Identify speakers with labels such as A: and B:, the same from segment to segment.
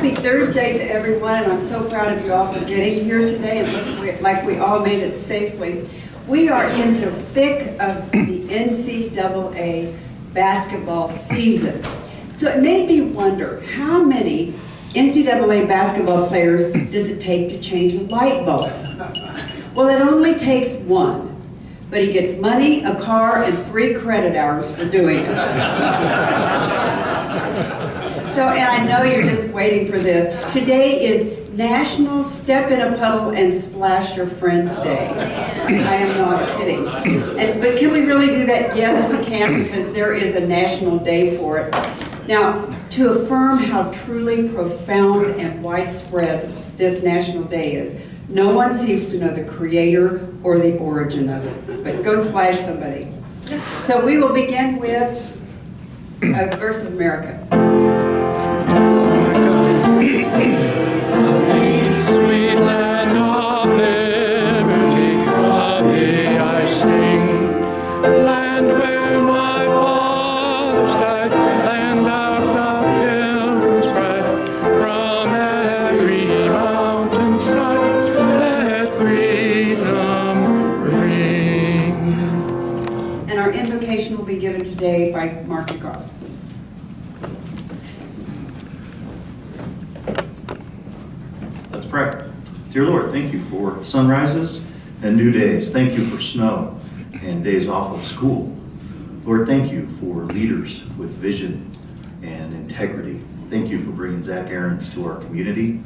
A: Happy Thursday to everyone, and I'm so proud of you all for getting here today. It looks like we all made it safely. We are in the thick of the NCAA basketball season. So it made me wonder, how many NCAA basketball players does it take to change a light bulb? Well, it only takes one, but he gets money, a car, and 3 credit hours for doing it. So, and I know you're just waiting for this. Today is National Step in a Puddle and Splash Your Friends Day. I am not kidding. But can we really do that? Yes, we can, because there is a national day for it. Now, to affirm how truly profound and widespread this national day is, no one seems to know the creator or the origin of it. But go splash somebody. So we will begin with a verse of America.
B: Sweet land of liberty, of thee I sing. Land where my fathers died, land of the pilgrim's pride. From every mountainside, let freedom ring.
A: And our invocation will be given today by Mark McGraw.
C: Let's pray. Dear Lord, thank you for sunrises and new days. Thank you for snow and days off of school. Lord, thank you for leaders with vision and integrity. Thank you for bringing Zach Ahrens to our community.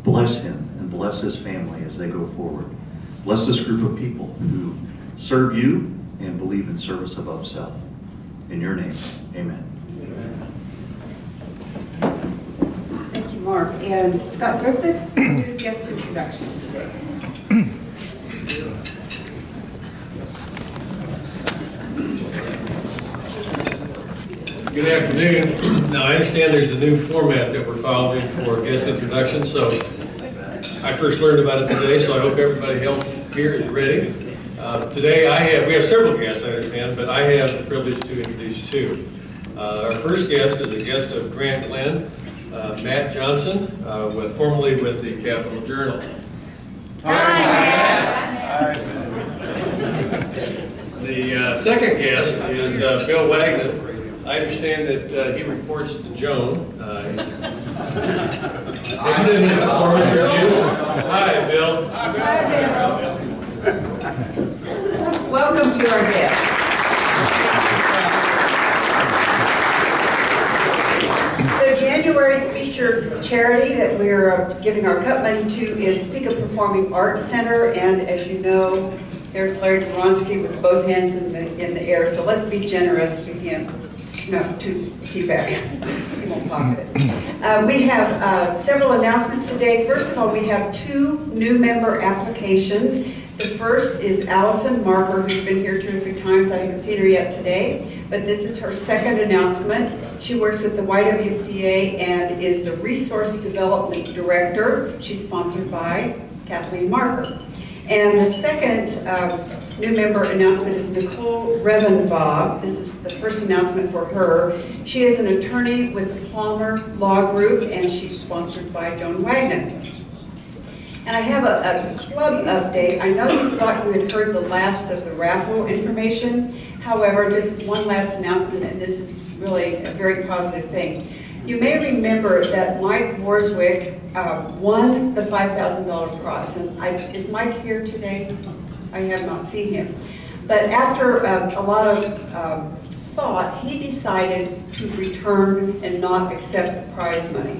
C: Bless him and bless his family as they go forward. Bless this group of people who serve you and believe in service above self. In your name, amen.
A: Thank you, Mark. And Scott Griffith, do guest introductions today.
D: Good afternoon. Now, I understand there's a new format that we're following for guest introductions, so I first learned about it today, so I hope everybody else here is ready. Today we have several guests, I understand, but I have the privilege to introduce 2. Our first guest is a guest of Grant Glen, Matt Johnson, formerly with the Capital Journal.
E: Hi.
D: The second guest is Bill Wagner. I understand that he reports to Joan. He did a performance review. Hi, Bill.
A: Hi, Bill. Welcome to our guest. So January's featured charity that we're giving our cup money to is Topeka Performing Arts Center, and as you know, there's Larry Duronsky with both hands in the air, so let's be generous to him. No, to keep back. He won't pocket it. We have several announcements today. First of all, we have 2 new member applications. The first is Allison Marker, who's been here 2 or 3 times. I haven't seen her yet today, but this is her second announcement. She works with the YWCA and is the Resource Development Director. She's sponsored by Kathleen Marker. And the second new member announcement is Nicole Revenbaugh. This is the first announcement for her. She is an attorney with the Palmer Law Group, and she's sponsored by Joan Wagner. And I have a club update. I know you thought you had heard the last of the raffle information. However, this is one last announcement, and this is really a very positive thing. You may remember that Mike Warswick won the $5,000 prize. And is Mike here today? I have not seen him. But after a lot of thought, he decided to return and not accept the prize money.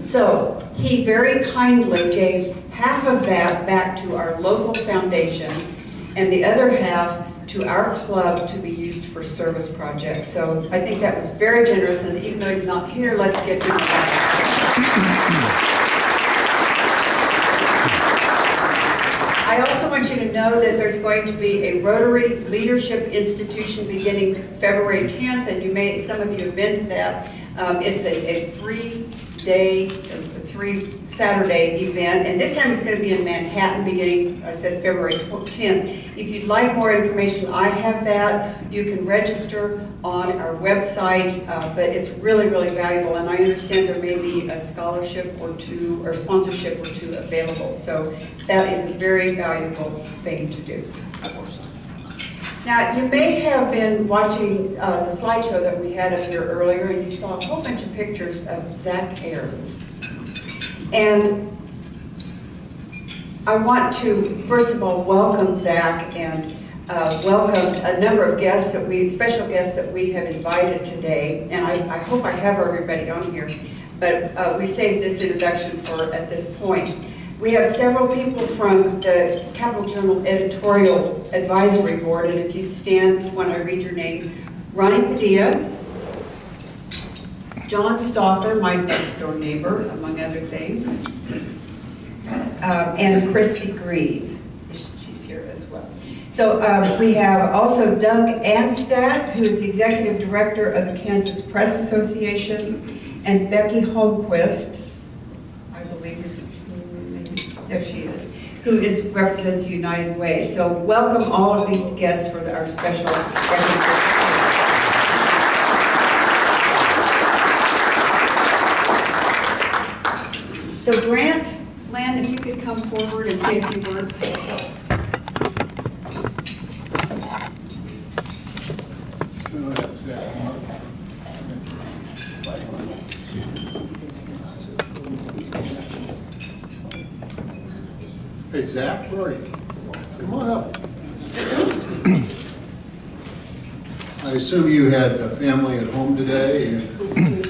A: So he very kindly gave half of that back to our local foundation and the other half to our club to be used for service projects. So I think that was very generous, and even though he's not here, let's give him a clap. I also want you to know that there's going to be a Rotary Leadership Institution beginning February 10th, and some of you have been to that. It's a 3-Saturday event, and this time it's going to be in Manhattan beginning, I said, February 10th. If you'd like more information, I have that. You can register on our website, but it's really, really valuable, and I understand there may be a scholarship or two, or sponsorship or two available, so that is a very valuable thing to do. Now, you may have been watching the slideshow that we had up here earlier, and you saw a whole bunch of pictures of Zach Ahrens. And I want to, first of all, welcome Zach and welcome a number of guests special guests that we have invited today. And I hope I have everybody on here, but we saved this introduction for at this point. We have several people from the Capital Journal Editorial Advisory Board, and if you'd stand when I read your name: Ronnie Padilla, John Stauffer, my next door neighbor, among other things, and Christy Green. She's here as well. So we have also Doug Anstad, who is the Executive Director of the Kansas Press Association, and Becky Holmquist, I believe is, there she is, who represents United Way. So welcome all of these guests for our special recognition. So Grant, Lynn, if you could come forward and say a few words.
E: Hey, Zach, where are you? Come on up. I assume you had a family at home today?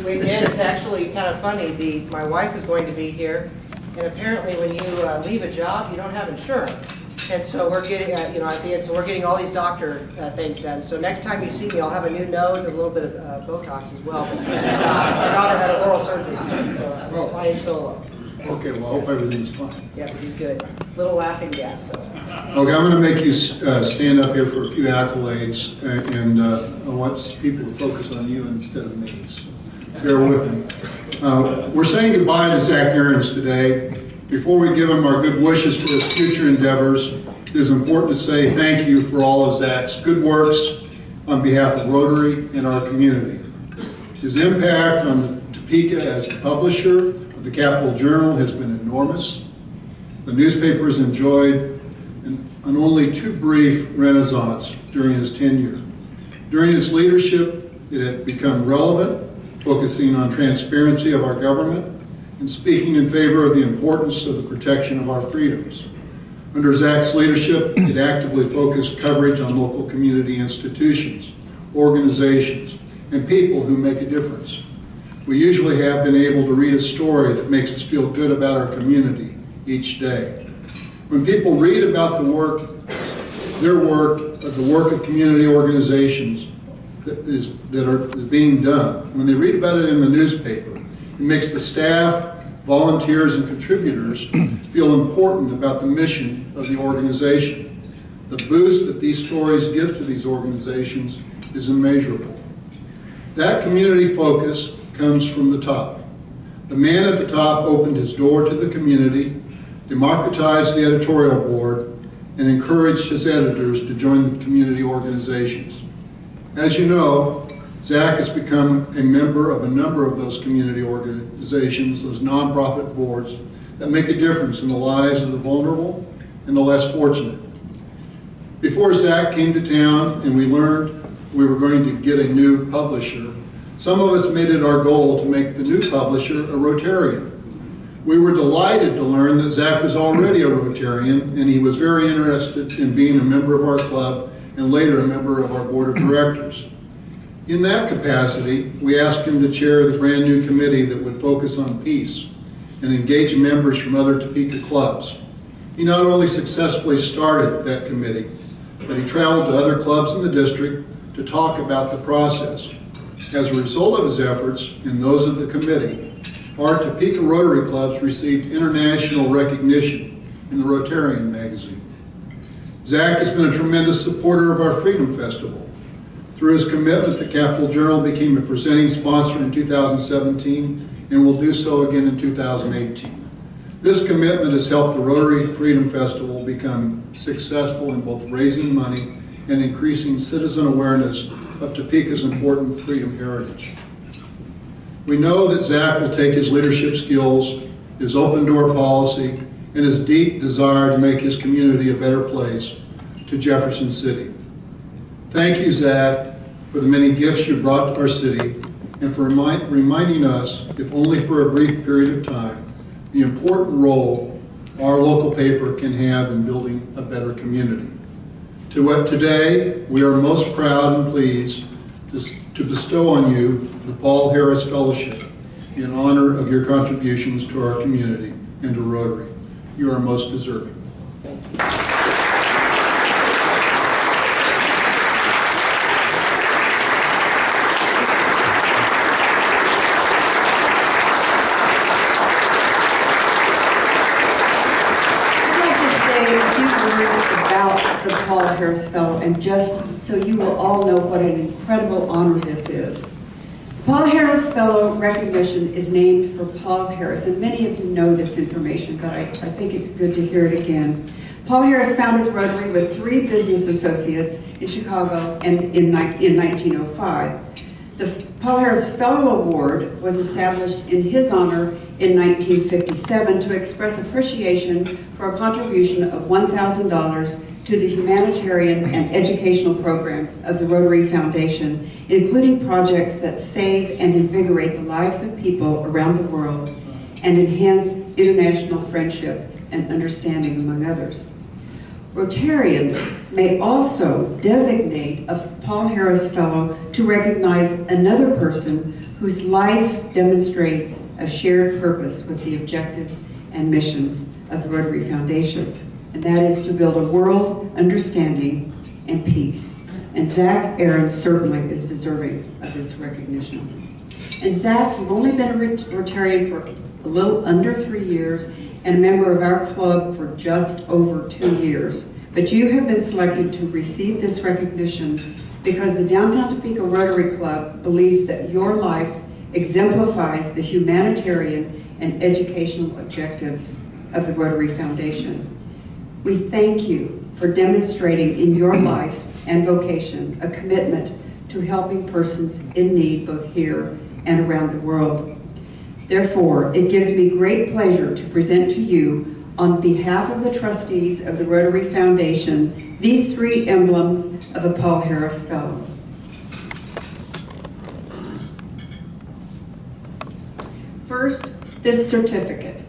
F: We did. It's actually kind of funny. My wife is going to be here, and apparently when you leave a job, you don't have insurance. And so we're getting, at the end, so we're getting all these doctor things done. So next time you see me, I'll have a new nose and a little bit of Botox as well. But, my daughter had a oral surgery, so I'm flying solo.
E: Okay, well, I hope everything's fine.
F: Yeah, he's good. Little laughing gas, though.
E: Okay, I'm going to make you stand up here for a few accolades, and I want people to focus on you instead of me, so bear with me. We're saying goodbye to Zach Ahrens today. Before we give him our good wishes for his future endeavors, it is important to say thank you for all of Zach's good works on behalf of Rotary and our community. His impact on Topeka as a publisher of the Capital Journal has been enormous. The newspaper has enjoyed an only too brief renaissance during his tenure. During his leadership, it had become relevant, focusing on transparency of our government and speaking in favor of the importance of the protection of our freedoms. Under Zach's leadership, it actively focused coverage on local community institutions, organizations, and people who make a difference. We usually have been able to read a story that makes us feel good about our community each day. When people read about the work of community organizations that are being done, when they read about it in the newspaper, it makes the staff, volunteers, and contributors feel important about the mission of the organization. The boost that these stories give to these organizations is immeasurable. That community focus comes from the top. The man at the top opened his door to the community, democratized the editorial board, and encouraged his editors to join the community organizations. As you know, Zach has become a member of a number of those community organizations, those nonprofit boards, that make a difference in the lives of the vulnerable and the less fortunate. Before Zach came to town and we learned we were going to get a new publisher, some of us made it our goal to make the new publisher a Rotarian. We were delighted to learn that Zach was already a Rotarian, and he was very interested in being a member of our club and later a member of our board of directors. In that capacity, we asked him to chair the brand new committee that would focus on peace and engage members from other Topeka clubs. He not only successfully started that committee, but he traveled to other clubs in the district to talk about the process. As a result of his efforts and those of the committee, our Topeka Rotary clubs received international recognition in the Rotarian magazine. Zach has been a tremendous supporter of our Freedom Festival. Through his commitment, the Capital Journal became a presenting sponsor in 2017 and will do so again in 2018. This commitment has helped the Rotary Freedom Festival become successful in both raising money and increasing citizen awareness of Topeka's important freedom heritage. We know that Zach will take his leadership skills, his open door policy, and his deep desire to make his community a better place to Jefferson City. Thank you, Zach, for the many gifts you brought to our city and for reminding us, if only for a brief period of time, the important role our local paper can have in building a better community. Today, we are most proud and pleased to bestow on you the Paul Harris Fellowship in honor of your contributions to our community and to Rotary. You are most deserving.
A: The Paul Harris Fellow, and just so you will all know what an incredible honor this is. The Paul Harris Fellow recognition is named for Paul Harris, and many of you know this information, but I think it's good to hear it again. Paul Harris founded Rotary with 3 business associates in Chicago and in 1905. The Paul Harris Fellow Award was established in his honor in 1957 to express appreciation for a contribution of $1,000 to the humanitarian and educational programs of the Rotary Foundation, including projects that save and invigorate the lives of people around the world and enhance international friendship and understanding, among others. Rotarians may also designate a Paul Harris Fellow to recognize another person whose life demonstrates a shared purpose with the objectives and missions of the Rotary Foundation, and that is to build a world understanding and peace. And Zach Ahrens certainly is deserving of this recognition. And Zach, you've only been a Rotarian for a little under 3 years and a member of our club for just over 2 years. But you have been selected to receive this recognition because the Downtown Topeka Rotary Club believes that your life exemplifies the humanitarian and educational objectives of the Rotary Foundation. We thank you for demonstrating in your life and vocation a commitment to helping persons in need both here and around the world. Therefore, it gives me great pleasure to present to you, on behalf of the trustees of the Rotary Foundation, these 3 emblems of a Paul Harris Fellow. First, this certificate,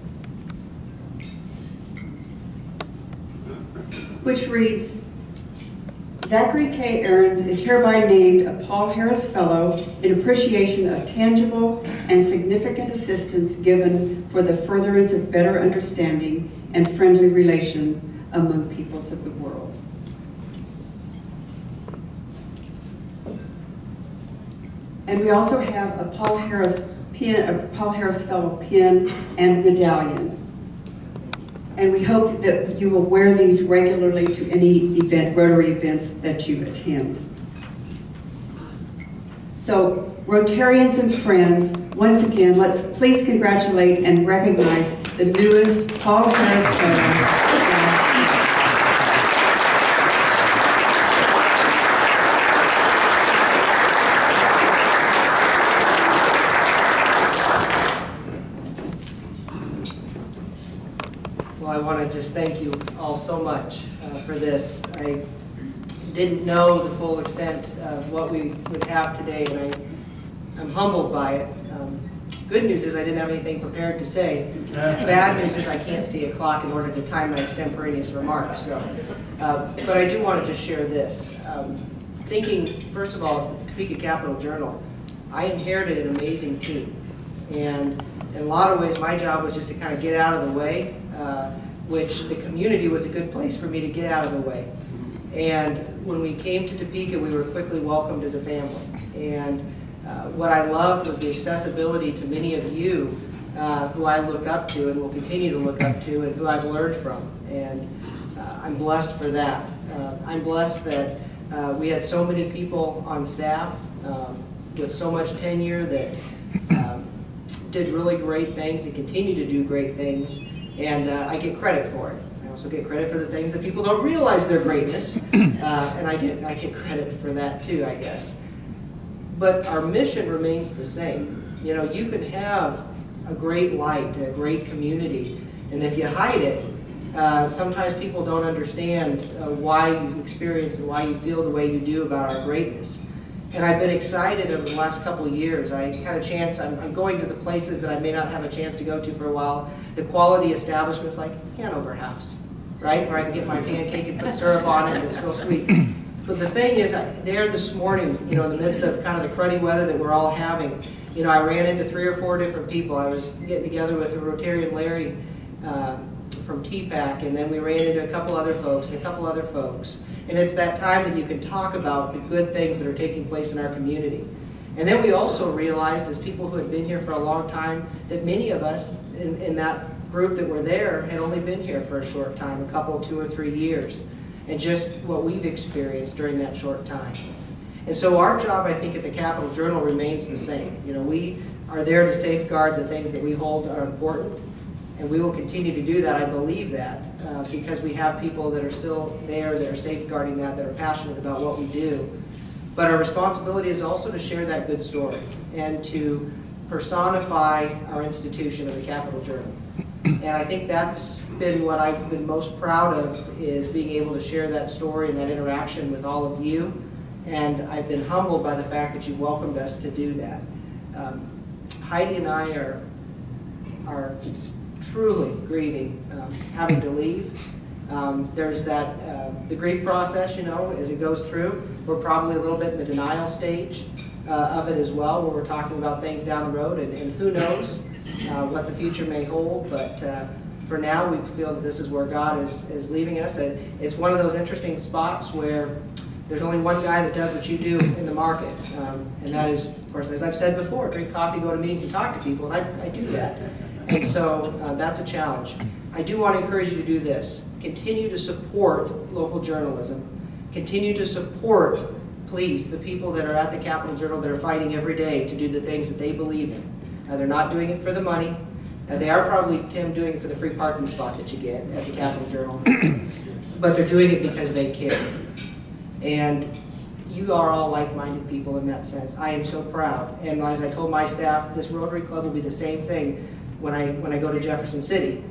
A: which reads, Zachary K. Ahrens is hereby named a Paul Harris Fellow in appreciation of tangible and significant assistance given for the furtherance of better understanding and friendly relation among peoples of the world. And we also have a Paul Harris Fellow pin and medallion. And we hope that you will wear these regularly to any event, Rotary events that you attend. So, Rotarians and friends, once again, let's please congratulate and recognize the newest Paul Harris Fellow.
F: Well, I want to just thank you all so much for this. I didn't know the full extent of what we would have today, and I'm humbled by it. Good news is I didn't have anything prepared to say. Bad news is I can't see a clock in order to time my extemporaneous remarks. So, but I do want to just share this. Thinking, first of all, Topeka Capital Journal, I inherited an amazing team. And in a lot of ways, my job was just to kind of get out of the way, which the community was a good place for me to get out of the way. And when we came to Topeka, we were quickly welcomed as a family. And what I loved was the accessibility to many of you who I look up to and will continue to look up to and who I've learned from. And I'm blessed for that. I'm blessed that we had so many people on staff with so much tenure that did really great things and continue to do great things. And I get credit for it. I also get credit for the things that people don't realize their greatness. And I get credit for that too, I guess. but our mission remains the same. You know, you can have a great light, a great community, and if you hide it, sometimes people don't understand why you experience and why you feel the way you do about our greatness. And I've been excited over the last couple of years. I had a chance, I'm going to the places that I may not have a chance to go to for a while. The quality establishments like Hanover House, right? Where I can get my pancake and put syrup on it and it's real sweet. But the thing is, there this morning, you know, in the midst of kind of the cruddy weather that we're all having, you know, I ran into 3 or 4 different people. I was getting together with a Rotarian Larry from TPAC, and then we ran into a couple other folks and a couple other folks. And it's that time that you can talk about the good things that are taking place in our community. And then we also realized, as people who had been here for a long time, that many of us in that group that were there had only been here for a short time, a couple, 2 or 3 years, and just what we've experienced during that short time. And so our job, I think, at the Capital Journal remains the same. You know, we are there to safeguard the things that we hold are important, and we will continue to do that. I believe that because we have people that are still there that are safeguarding that are passionate about what we do. But our responsibility is also to share that good story and to personify our institution of the Capital Journal. And I think that's been what I've been most proud of, is being able to share that story and that interaction with all of you. And I've been humbled by the fact that you've welcomed us to do that. Heidi and I are truly grieving having to leave. There's that, the grief process, you know, as it goes through. We're probably a little bit in the denial stage of it as well, where we're talking about things down the road, and who knows what the future may hold, but for now we feel that this is where God is leaving us. And it's one of those interesting spots where there's only one guy that does what you do in the market, and that is, of course, as I've said before, drink coffee, go to meetings, and talk to people, and I do that. And so that's a challenge. I do want to encourage you to do this. Continue to support local journalism. Continue to support, please, the people that are at the Capital Journal that are fighting every day to do the things that they believe in. They're not doing it for the money. They are probably, Tim, doing it for the free parking spot that you get at the Capital Journal. But they're doing it because they care. And you are all like-minded people in that sense. I am so proud. And as I told my staff, this Rotary Club will be the same thing when I go to Jefferson City.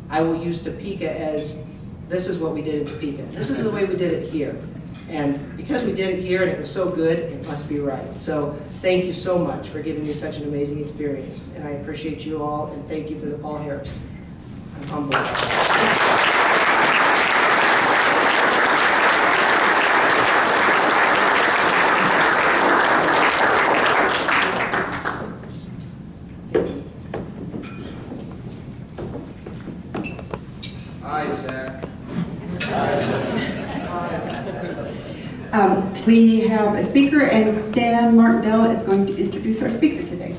F: I will use Topeka as, this is what we did in Topeka. This is the way we did it here. And because we did it here and it was so good, it must be right. So thank you so much for giving me such an amazing experience. And I appreciate you all, and thank you for the Paul Harris. I'm humbled.
A: We have a speaker, and Stan Martindale is going to introduce our speaker today.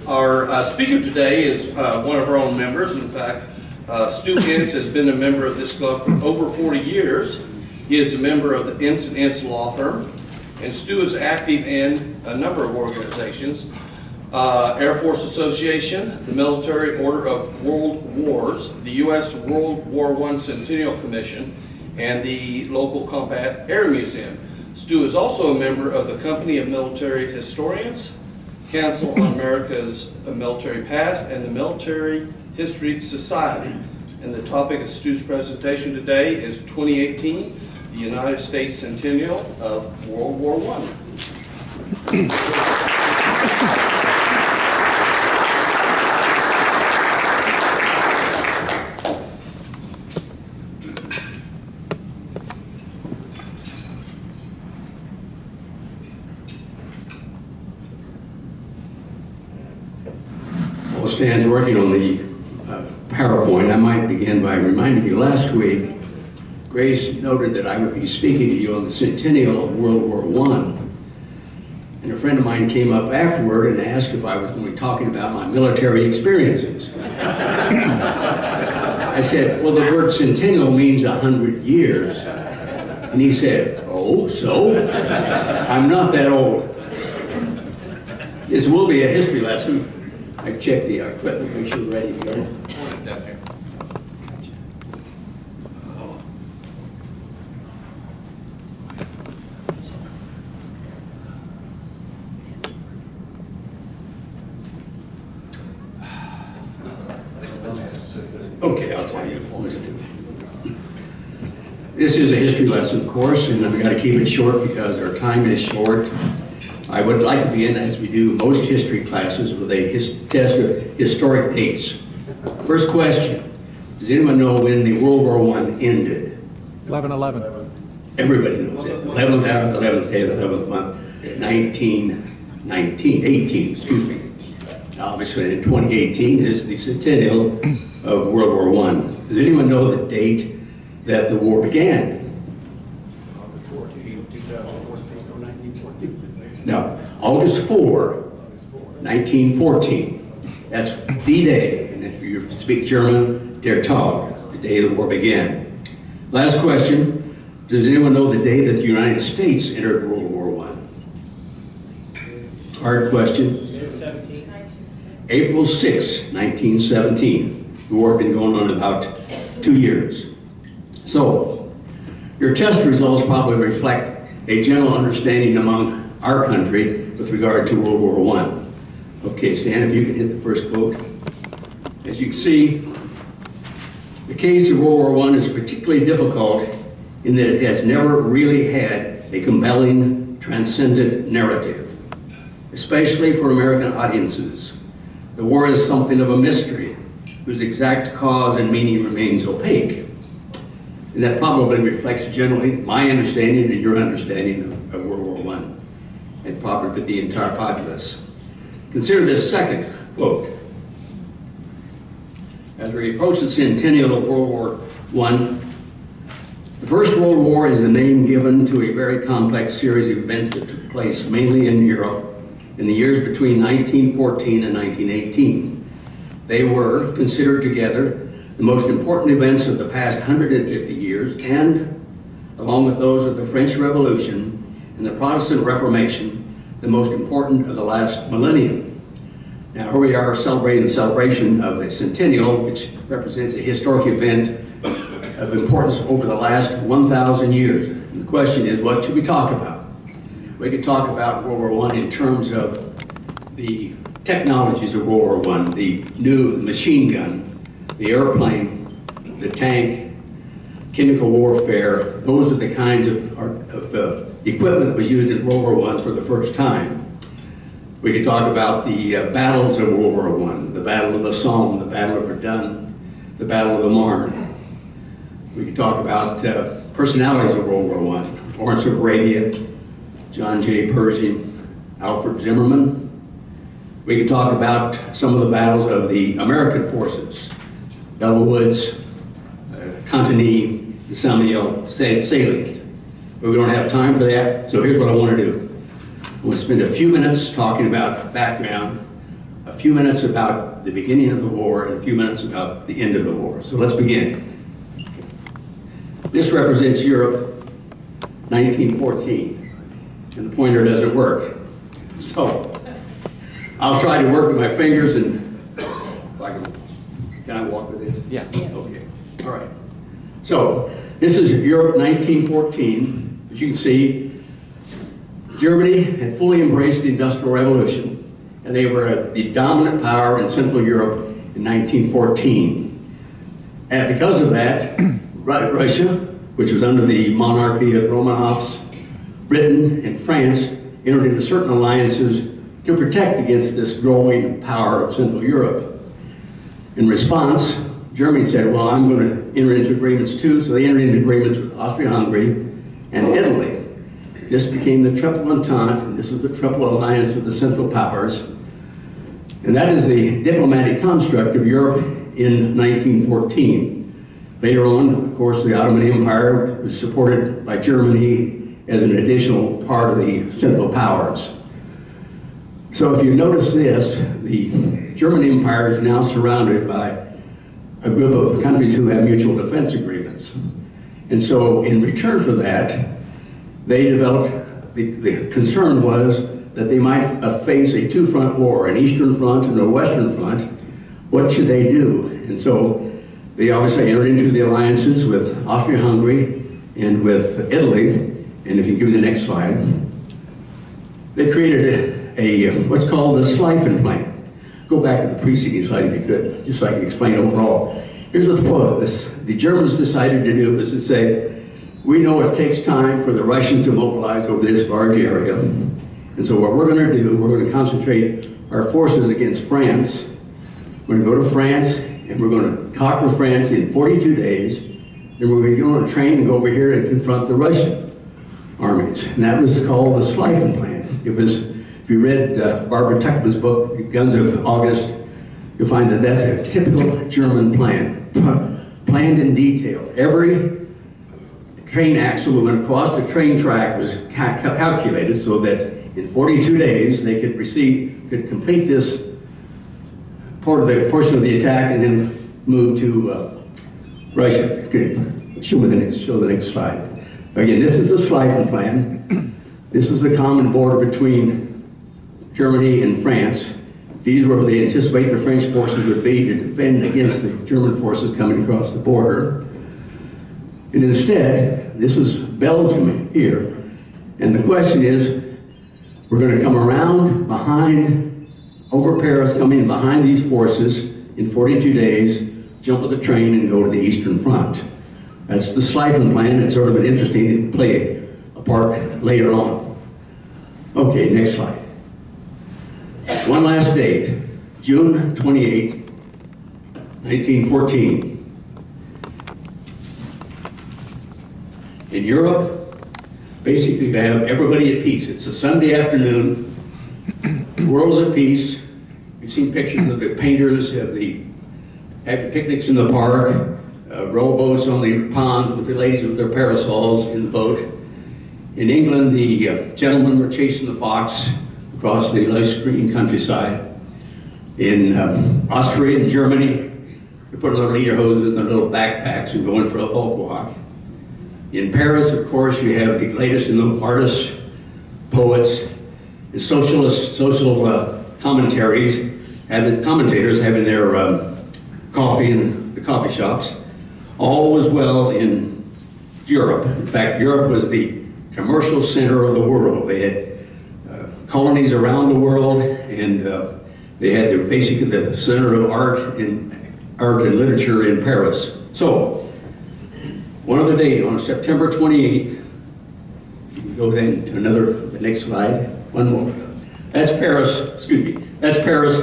G: Our speaker today is one of our own members. In fact, Stu Entz has been a member of this club for over 40 years. He is a member of the Entz law firm, and Stu is active in a number of organizations. Air Force Association, the Military Order of World Wars, the U.S. World War I Centennial Commission, and the local Combat Air Museum. Stu is also a member of the Company of Military Historians, Council on America's Military Past, and the Military History Society. And the topic of Stu's presentation today is 2018, the United States Centennial of World War I.
H: While Stan's working on the PowerPoint, I might begin by reminding you last week, Grace noted that I would be speaking to you on the centennial of World War I. And a friend of mine came up afterward and asked if I was going to be talking about my military experiences. I said, well, the word centennial means 100 years. And he said, oh, so? I'm not that old. This will be a history lesson. I checked the equipment, make sure we're ready to go. Okay, I'll tell you what to do. This is a history lesson, of course, and I've got to keep it short because our time is short. I would like to begin, as we do most history classes, with a test of historic dates. First question, does anyone know when the World War I ended?
B: 11/11.
H: Everybody knows it. 11th hour, 11th day, the 11th month, 18, excuse me. Obviously, in 2018 is the centennial of World War I. Does anyone know the date that the war began? No, August 4, 1914. That's the day, and if you speak German, der Tag, the day the war began. Last question, does anyone know the day that the United States entered World War I? Hard question. April 6, 1917. The war had been going on about 2 years. So, your test results probably reflect a general understanding among our country with regard to World War I. Okay, Stan, if you can hit the first quote. As you can see, the case of World War I is particularly difficult in that it has never really had a compelling, transcendent narrative, especially for American audiences. The war is something of a mystery, whose exact cause and meaning remains opaque. And that probably reflects generally my understanding and your understanding of World War I, and probably the entire populace. Consider this second quote. As we approach the centennial of World War I, the First World War is the name given to a very complex series of events that took place mainly in Europe in the years between 1914 and 1918. They were considered together the most important events of the past 150 years and, along with those of the French Revolution and the Protestant Reformation, the most important of the last millennium. Now here we are celebrating the celebration of the centennial, which represents a historic event of importance over the last 1,000 years. And the question is, what should we talk about? We could talk about World War I in terms of the technologies of World War I, the machine gun, the airplane, the tank, chemical warfare. Those are the kinds of equipment that was used in World War I for the first time. We could talk about the battles of World War I, the Battle of the Somme, the Battle of Verdun, the Battle of the Marne. We could talk about personalities of World War I, Lawrence of Arabia, John J. Pershing, Alfred Zimmerman. We could talk about some of the battles of the American forces, Belleau Woods, Cantigny, the Samuel salient. But we don't have time for that, so here's what I want to do. I'm going to spend a few minutes talking about background, a few minutes about the beginning of the war, and a few minutes about the end of the war. So let's begin. This represents Europe, 1914, and the pointer doesn't work. So I'll try to work with my fingers, and if I can I walk with it?
B: Yeah.
H: Okay, all right. So this is Europe 1914. As you can see, Germany had fully embraced the Industrial Revolution, and they were the dominant power in Central Europe in 1914. And because of that, Russia, which was under the monarchy of Romanovs, Britain and France entered into certain alliances to protect against this growing power of Central Europe. In response, Germany said, well, I'm going to enter into agreements too, so they entered into agreements with Austria-Hungary and Italy. This became the Triple Entente, and this is the Triple Alliance of the Central Powers. And that is the diplomatic construct of Europe in 1914. Later on, of course, the Ottoman Empire was supported by Germany as an additional part of the Central Powers. So if you notice this, the German Empire is now surrounded by a group of countries who have mutual defense agreements. And so in return for that, they developed, the concern was that they might face a two-front war, an Eastern Front and a Western Front. What should they do? And so they obviously entered into the alliances with Austria-Hungary and with Italy. And if you give me the next slide, they created what's called the Schlieffen Plan. Go back to the preceding slide if you could, just so I can explain overall. here's what the Germans decided to do, was to say, we know it takes time for the Russians to mobilize over this large area. And so what we're going to do, we're going to concentrate our forces against France. We're going to go to France, and we're going to conquer France in 42 days. Then we're going to go on a train and go over here and confront the Russian armies. And that was called the Schleifen Plan. It was, if you read Barbara Tuchman's book, Guns of August, you'll find that that's a typical German plan, planned in detail. Every train axle that went across the train track was calculated so that in 42 days they could complete this portion of the attack and then move to Russia. Show the next slide. Again, this is the Schleifen Plan. This is the common border between Germany and France. These were where they anticipate the French forces would be to defend against the German forces coming across the border. And instead, this is Belgium here. And the question is, we're going to come around behind, over Paris, come in behind these forces in 42 days, jump on the train and go to the Eastern Front. That's the Schleifen Plan. It's sort of an interesting to play a part later on. Okay, next slide. One last date, June 28, 1914. In Europe, basically they have everybody at peace. It's a Sunday afternoon, the world's at peace. You've seen pictures of the painters having picnics in the park, rowboats on the ponds with the ladies with their parasols in the boat. In England, the gentlemen were chasing the fox across the lush green countryside. In Austria and Germany, they put little lederhoses in their little backpacks and going for a folk walk. In Paris, of course, you have the latest in the artists, poets, the social commentators having their coffee in the coffee shops. All was well in Europe. In fact, Europe was the commercial center of the world. They had colonies around the world, and they had basically the center of art and literature in Paris. So, one other day, on September 28th, you can go then to the next slide, one more. That's Paris, excuse me, that's Paris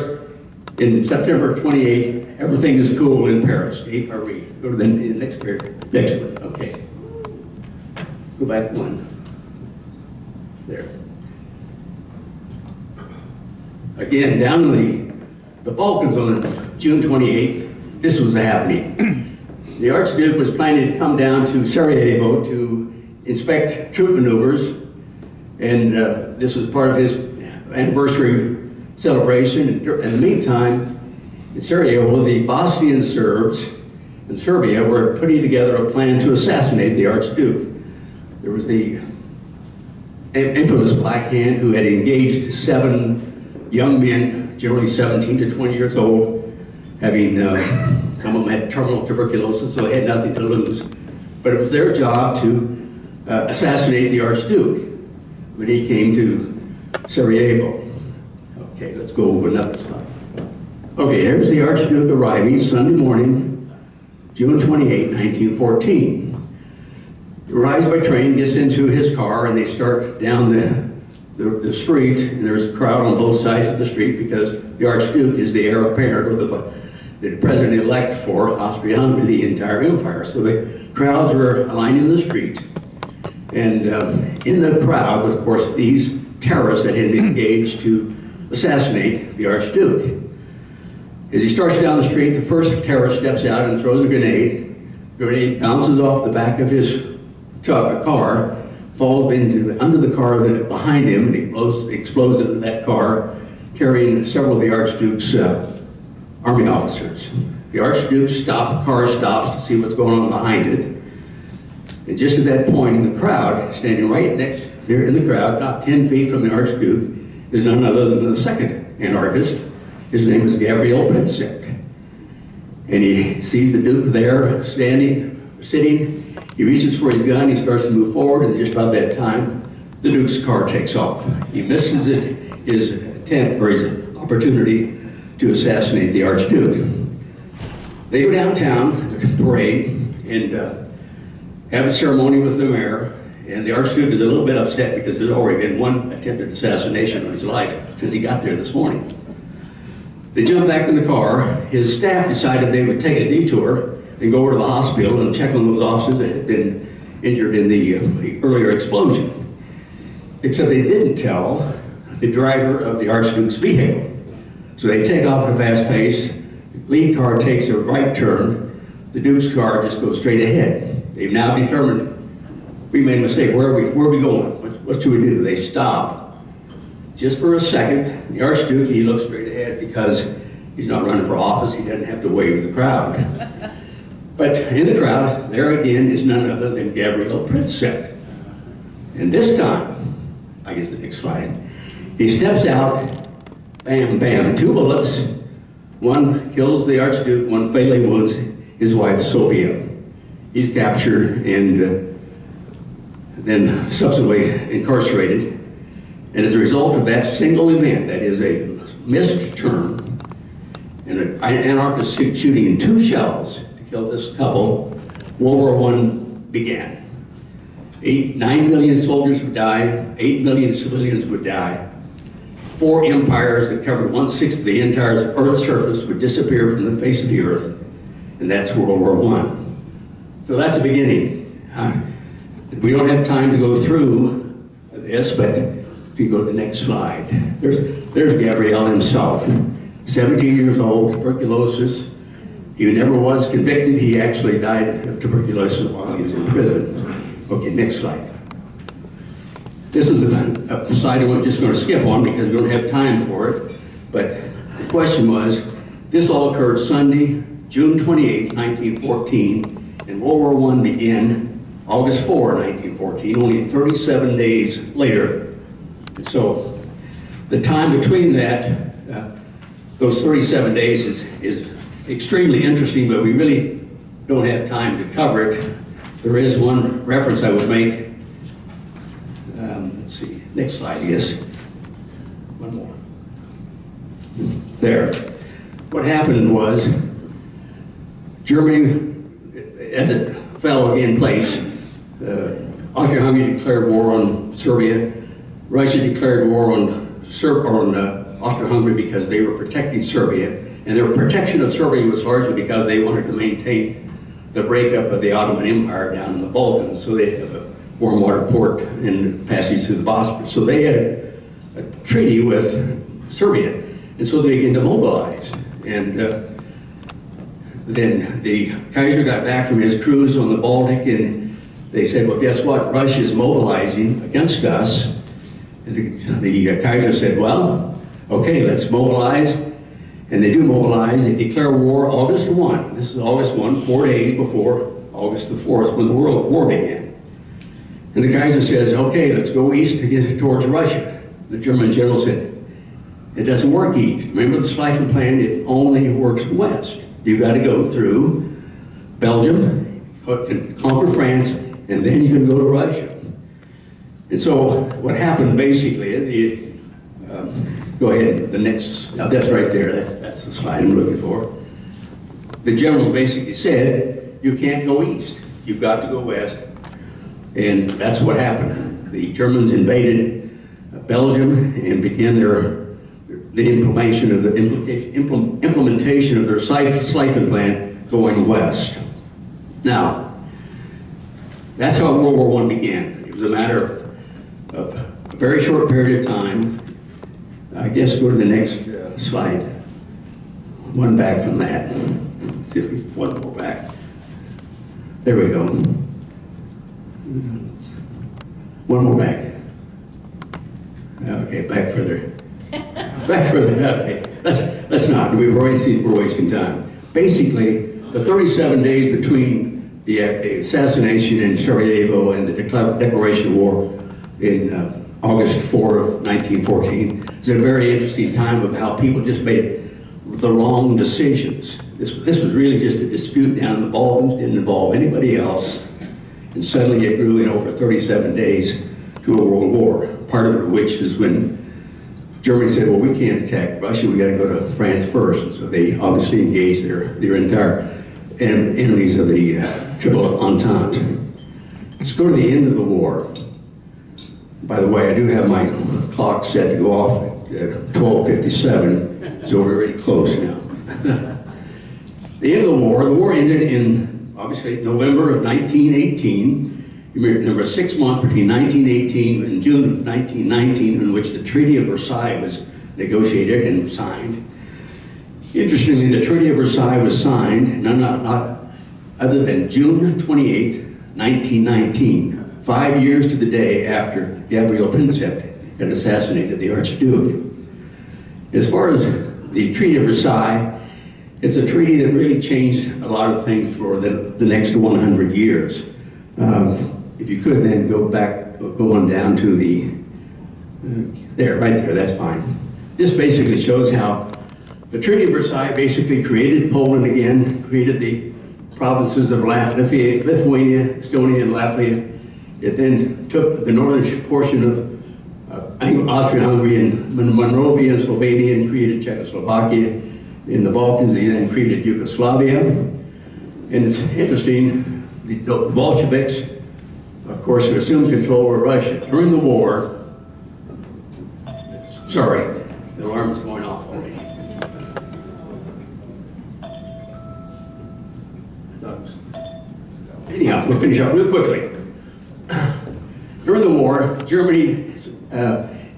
H: in September 28th. Everything is cool in Paris, Paris. Go to the next one, okay. Go back one. There. Again, down in the Balkans on June 28th, this was happening. The Archduke was planning to come down to Sarajevo to inspect troop maneuvers, and this was part of his anniversary celebration. In the meantime, in Sarajevo, the Bosnian Serbs in Serbia were putting together a plan to assassinate the Archduke. There was the infamous Black Hand who had engaged 7 young men, generally 17 to 20 years old, having some of them had terminal tuberculosis, so they had nothing to lose. But it was their job to assassinate the Archduke when he came to Sarajevo. Okay, let's go over another slide. Okay, here's the Archduke arriving Sunday morning, June 28, 1914. He arrives by train, gets into his car, and they start down the street, and there's a crowd on both sides of the street because the Archduke is the heir apparent, or the president-elect for Austria-Hungary, the entire empire. So the crowds were lining the street. And in the crowd, of course, these terrorists that had been engaged to assassinate the Archduke. As he starts down the street, the first terrorist steps out and throws a grenade. The grenade bounces off the back of his car, falls under the car behind him, and explodes into that car, carrying several of the Archduke's army officers. The Archduke car stops to see what's going on behind it. And just at that point in the crowd, standing right next there in the crowd, not 10 feet from the Archduke, is none other than the second anarchist. His name is Gabriel Princip. And he sees the Duke there, sitting. He reaches for his gun, he starts to move forward, and just about that time, the Duke's car takes off. He misses his attempt, or his opportunity to assassinate the Archduke. They go downtown, the parade, and have a ceremony with the mayor. And the Archduke is a little bit upset because there's already been one attempted assassination of his life since he got there this morning. They jump back in the car. His staff decided they would take a detour and go over to the hospital and check on those officers that had been injured in the earlier explosion. Except they didn't tell the driver of the Archduke's vehicle. So they take off at a fast pace. The lead car takes a right turn. The Duke's car just goes straight ahead. They've now determined we made a mistake. Where are we going? What should we do? They stop. Just for a second, the Archduke, he looks straight ahead because he's not running for office. He doesn't have to wave to the crowd. But in the crowd, there again is none other than Gabriel Princep. And this time, I guess the next slide, he steps out, bam, bam, 2 bullets. One kills the Archduke, one fatally wounds his wife, Sophia. He's captured and then subsequently incarcerated. And as a result of that single event, that is a missed turn, and an anarchist shooting 2 shells to kill this couple, World War I began. 9 million soldiers would die, 8 million civilians would die. 4 empires that covered 1/6 of the entire Earth's surface would disappear from the face of the earth, and that's World War I. So that's the beginning. We don't have time to go through this, but if you go to the next slide, there's Gabriel himself, 17 years old, tuberculosis. He never was convicted. He actually died of tuberculosis while he was in prison. Okay, next slide. This is a slide I'm just going to skip on because we don't have time for it. But the question was, this all occurred Sunday, June 28th, 1914, and World War I began August 4, 1914, only 37 days later. And so the time between that, those 37 days is extremely interesting, but we really don't have time to cover it. There is one reference I would make. Let's see, next slide, yes. One more. There. What happened was, Germany, as it fell in place, Austria-Hungary declared war on Serbia. Russia declared war on Austria-Hungary because they were protecting Serbia. And their protection of Serbia was largely because they wanted to maintain the breakup of the Ottoman Empire down in the Balkans. So they have a warm water port and passage through the Bosphorus. So they had a treaty with Serbia. And so they began to mobilize. And then the Kaiser got back from his cruise on the Baltic, and they said, well, guess what? Russia is mobilizing against us. And the Kaiser said, well, okay, let's mobilize. And they do mobilize. They declare war August 1. This is August 1, 4 days before August the 4th, when the World War began. And the Kaiser says, okay, let's go east to get towards Russia. The German general said, it doesn't work east. Remember the Schleifen plan, it only works west. You've got to go through Belgium, conquer France, and then you can go to Russia. And so what happened basically, go ahead, the next, now that's right there, that's the slide I'm looking for. The generals basically said, you can't go east, you've got to go west. And that's what happened. The Germans invaded Belgium and began the implementation of their Schleifen plan going west. Now, that's how World War I began. It was a matter of a very short period of time. I guess go to the next slide. One back from that. Let's see if we one more back. There we go. One more back. Okay, back further. Back further. Okay, let's not. We're wasting time. Basically, the 37 days between the assassination in Sarajevo and the declaration of war in August 4 of 1914 is a very interesting time of how people just made the wrong decisions. This was really just a dispute down in the Balkans, didn't involve anybody else, and suddenly it grew in over 37 days to a world war. Part of it, which is when Germany said, well, we can't attack Russia, we got to go to France first. And so they obviously engaged their entire enemies of the Triple Entente. Let's go to the end of the war. By the way, I do have my clock set to go off at 12:57, so we're very close now. The end of the war ended in, obviously, November of 1918. You remember there were 6 months between 1918 and June of 1919 in which the Treaty of Versailles was negotiated and signed. Interestingly, the Treaty of Versailles was signed not other than June 28, 1919, 5 years to the day after Gabriel Princeps had assassinated the Archduke. As far as the Treaty of Versailles, it's a treaty that really changed a lot of things for the next 100 years. If you could then go on down to the, right there, that's fine. This basically shows how the Treaty of Versailles basically created Poland again, created the provinces of Lithuania, Estonia, and Latvia. It then took the northern portion of Austria-Hungary and Moravia and Slovenia and created Czechoslovakia. In the Balkans, they then created Yugoslavia. And it's interesting, the Bolsheviks, of course, who assumed control over Russia. During the war, sorry, the alarm's going off already. Anyhow, we'll finish up real quickly. During the war, Germany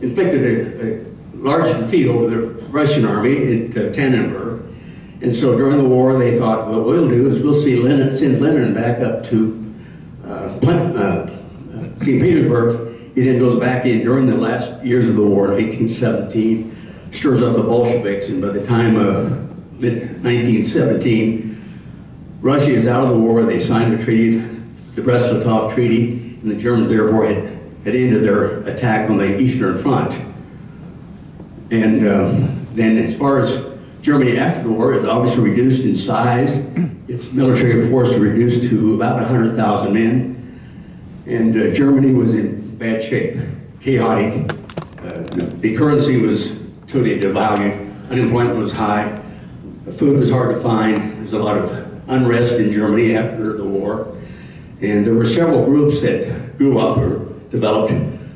H: inflicted a large defeat over the Russian army at Tannenberg. And so during the war, they thought, well, what we'll do is we'll send Lenin back up to St. Petersburg. He then goes back in during the last years of the war, 1917, stirs up the Bolsheviks, and by the time of mid-1917, Russia is out of the war. They signed a treaty, the Brest-Litovsk Treaty, and the Germans therefore had ended their attack on the Eastern Front. And then as far as Germany after the war, it's obviously reduced in size. Its military force was reduced to about 100,000 men. And Germany was in bad shape, chaotic. The currency was totally devalued. Unemployment was high. Food was hard to find. There was a lot of unrest in Germany after the war. And there were several groups that grew up or developed,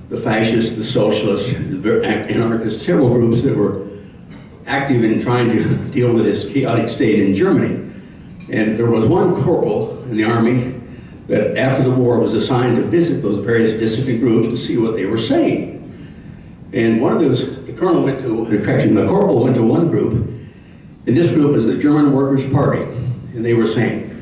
H: the fascists, the socialists, the anarchists, several groups that were active in trying to deal with this chaotic state in Germany. And there was one corporal in the army that after the war was assigned to visit those various dissident groups to see what they were saying. And one of those, the corporal went to one group, and this group is the German Workers' Party. And they were saying,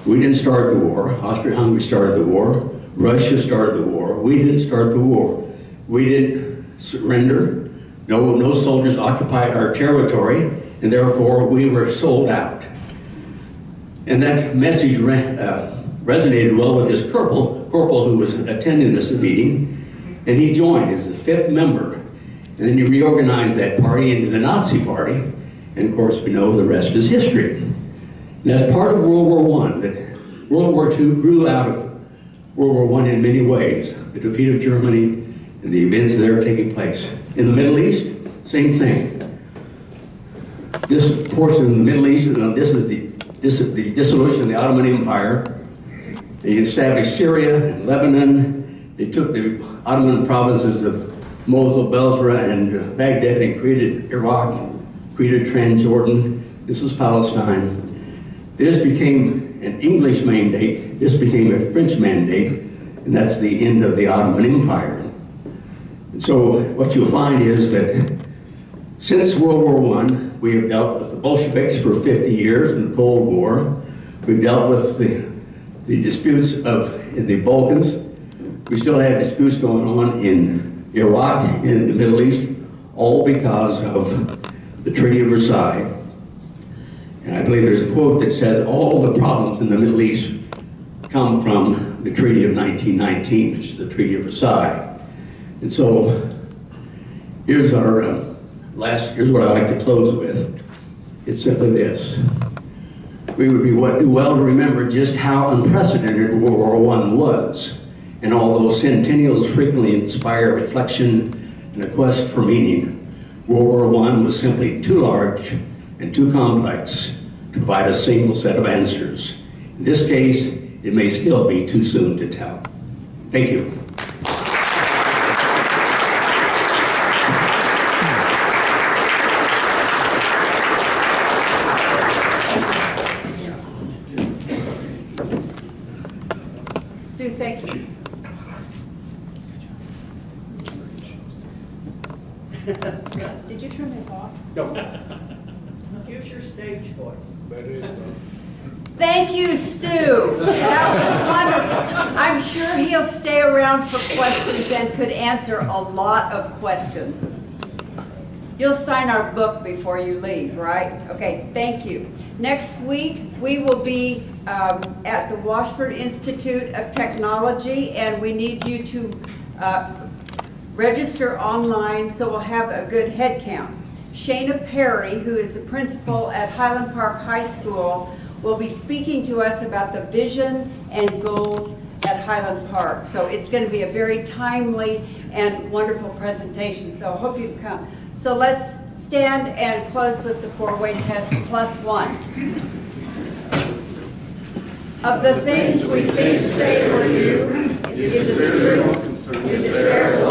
H: we didn't start the war, Austria-Hungary started the war, Russia started the war, we didn't start the war. We didn't surrender, no soldiers occupied our territory, and therefore we were sold out. And that message resonated well with this corporal who was attending this meeting, and he joined as the 5th member. And then he reorganized that party into the Nazi Party, and of course we know the rest is history. And that's part of World War I, that World War II grew out of World War I in many ways. The defeat of Germany and the events that are taking place. In the Middle East, same thing. This portion of the Middle East, this is the dissolution of the Ottoman Empire. They established Syria and Lebanon. They took the Ottoman provinces of Mosul, Basra, and Baghdad and created Iraq, created Transjordan. This was Palestine. This became an English mandate. This became a French mandate, and that's the end of the Ottoman Empire. And so what you'll find is that since World War I, we have dealt with the Bolsheviks for 50 years in the Cold War. We've dealt with the disputes in the Balkans. We still have disputes going on in Iraq, in the Middle East, all because of the Treaty of Versailles. And I believe there's a quote that says all the problems in the Middle East come from the Treaty of 1919, which is the Treaty of Versailles. And so here's our here's what I'd like to close with. It's simply this. We would do well to remember just how unprecedented World War I was. And although centennials frequently inspire reflection and a quest for meaning, World War I was simply too large and too complex to provide a single set of answers. In this case, it may still be too soon to tell. Thank you.
A: Stu, thank you. Did you turn this off?
I: No.
A: Use your stage voice.
I: That is,
A: Thank you, Stu. That was wonderful. I'm sure he'll stay around for questions and could answer a lot of questions. You'll sign our book before you leave, right? Okay, thank you. Next week, we will be at the Washburn Institute of Technology, and we need you to register online so we'll have a good head count. Shayna Perry, who is the principal at Highland Park High School, will be speaking to us about the vision and goals at Highland Park. So it's going to be a very timely and wonderful presentation, so I hope you can come. So let's stand and close with the four-way test +1. Of the things we think, say, or do, is it true? Is it fair to